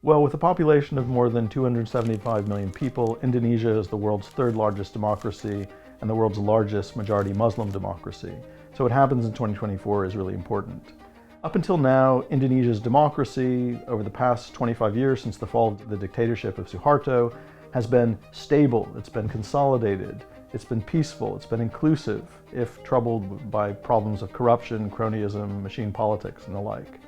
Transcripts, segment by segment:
Well, with a population of more than 275 million people, Indonesia is the world's third largest democracy and the world's largest majority Muslim democracy. So what happens in 2024 is really important. Up until now, Indonesia's democracy over the past 25 years since the fall of the dictatorship of Suharto has been stable, it's been consolidated, it's been peaceful, it's been inclusive, if troubled by problems of corruption, cronyism, machine politics, and the like.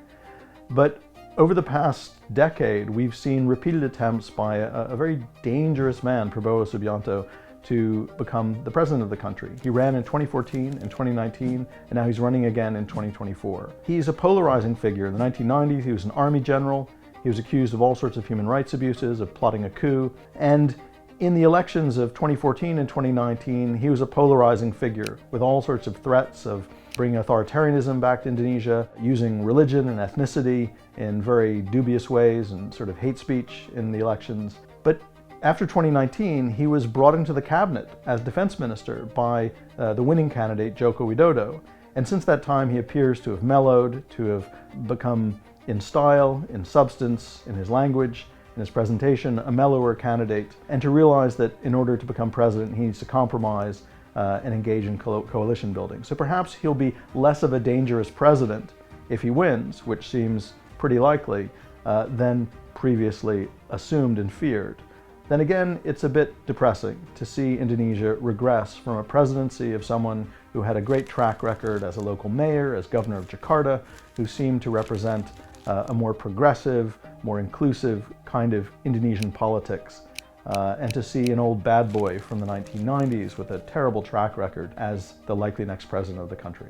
But over the past decade, we've seen repeated attempts by a very dangerous man, Prof Subianto, to become the president of the country. He ran in 2014 and 2019, and now he's running again in 2024. He's a polarizing figure. In the 1990s, he was an army general. He was accused of all sorts of human rights abuses, of plotting a coup, and in the elections of 2014 and 2019, he was a polarizing figure with all sorts of threats of bringing authoritarianism back to Indonesia, using religion and ethnicity in very dubious ways and sort of hate speech in the elections. But after 2019, he was brought into the cabinet as defense minister by the winning candidate, Joko Widodo. And since that time, he appears to have mellowed, to have become in style, in substance, in his language, in his presentation, a mellower candidate, and to realize that in order to become president, he needs to compromise and engage in coalition building. So perhaps he'll be less of a dangerous president if he wins, which seems pretty likely, than previously assumed and feared. Then again, it's a bit depressing to see Indonesia regress from a presidency of someone who had a great track record as a local mayor, as governor of Jakarta, who seemed to represent a more progressive, more inclusive kind of Indonesian politics, and to see an old bad boy from the 1990s with a terrible track record as the likely next president of the country.